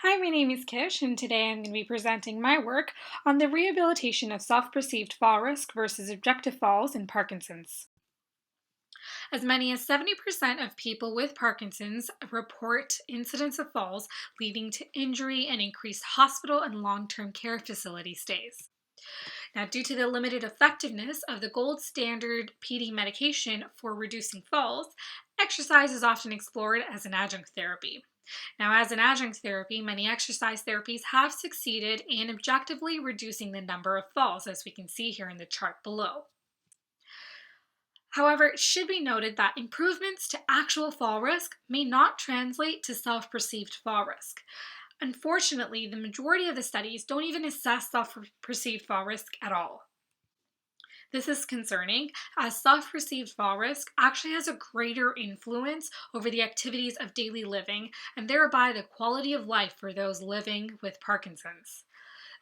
Hi, my name is Kish, and today I'm going to be presenting my work on the rehabilitation of self-perceived fall risk versus objective falls in Parkinson's. As many as 70% of people with Parkinson's report incidents of falls leading to injury and increased hospital and long-term care facility stays. Now, due to the limited effectiveness of the gold standard PD medication for reducing falls, exercise is often explored as an adjunct therapy. Now, as an adjunct therapy, many exercise therapies have succeeded in objectively reducing the number of falls, as we can see here in the chart below. However, it should be noted that improvements to actual fall risk may not translate to self-perceived fall risk. Unfortunately, the majority of the studies don't even assess self-perceived fall risk at all. This is concerning, as self-perceived fall risk actually has a greater influence over the activities of daily living and thereby the quality of life for those living with Parkinson's.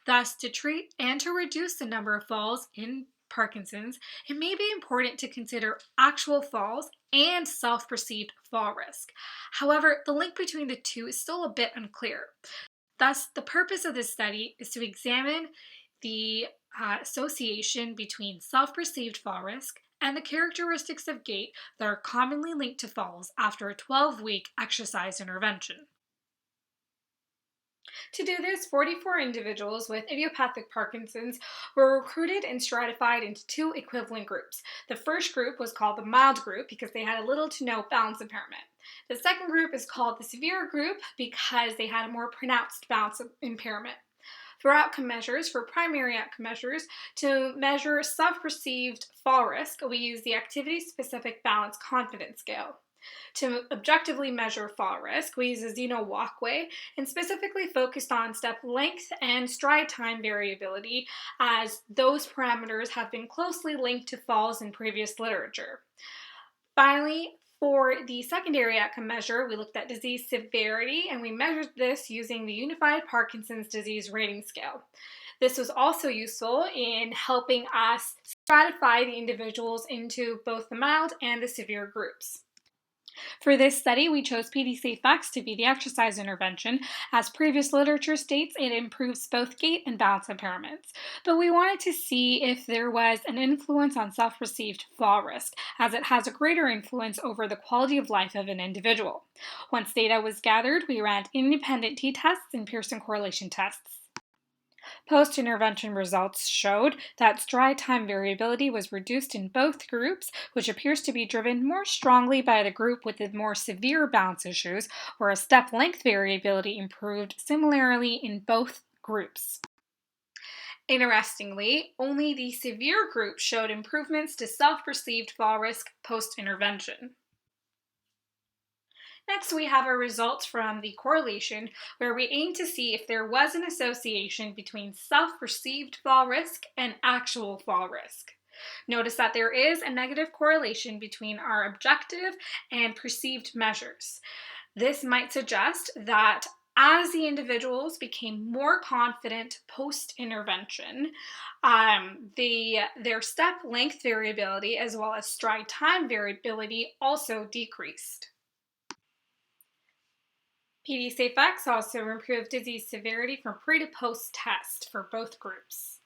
Thus, to treat and to reduce the number of falls in Parkinson's, it may be important to consider actual falls and self-perceived fall risk. However, the link between the two is still a bit unclear. Thus, the purpose of this study is to examine the association between self-perceived fall risk and the characteristics of gait that are commonly linked to falls after a 12-week exercise intervention. To do this, 44 individuals with idiopathic Parkinson's were recruited and stratified into two equivalent groups. The first group was called the mild group because they had a little to no balance impairment. The second group is called the severe group because they had a more pronounced balance impairment. For outcome measures, for primary outcome measures, to measure self-perceived fall risk, we use the Activity-Specific Balance Confidence Scale. To objectively measure fall risk, we use a Zeno walkway and specifically focused on step length and stride time variability, as those parameters have been closely linked to falls in previous literature. Finally, for the secondary outcome measure, we looked at disease severity, and we measured this using the Unified Parkinson's Disease Rating Scale. This was also useful in helping us stratify the individuals into both the mild and the severe groups. For this study, we chose PD-SafeX to be the exercise intervention, as previous literature states it improves both gait and balance impairments. But we wanted to see if there was an influence on self-perceived fall risk, as it has a greater influence over the quality of life of an individual. Once data was gathered, we ran independent t-tests and Pearson correlation tests. Post-intervention results showed that stride time variability was reduced in both groups, which appears to be driven more strongly by the group with the more severe balance issues, whereas step length variability improved similarly in both groups. Interestingly, only the severe group showed improvements to self-perceived fall risk post-intervention. Next, we have our results from the correlation, where we aim to see if there was an association between self-perceived fall risk and actual fall risk. Notice that there is a negative correlation between our objective and perceived measures. This might suggest that as the individuals became more confident post-intervention, their step length variability as well as stride time variability also decreased. PD-SafeX also improved disease severity from pre to post test for both groups.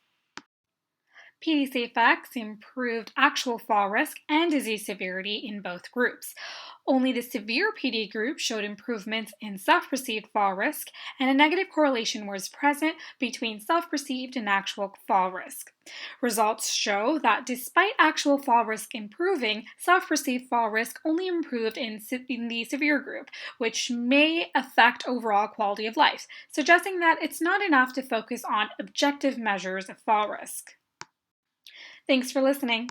PD-SafeX improved actual fall risk and disease severity in both groups. Only the severe PD group showed improvements in self-perceived fall risk, and a negative correlation was present between self-perceived and actual fall risk. Results show that despite actual fall risk improving, self-perceived fall risk only improved in the severe group, which may affect overall quality of life, suggesting that it's not enough to focus on objective measures of fall risk. Thanks for listening.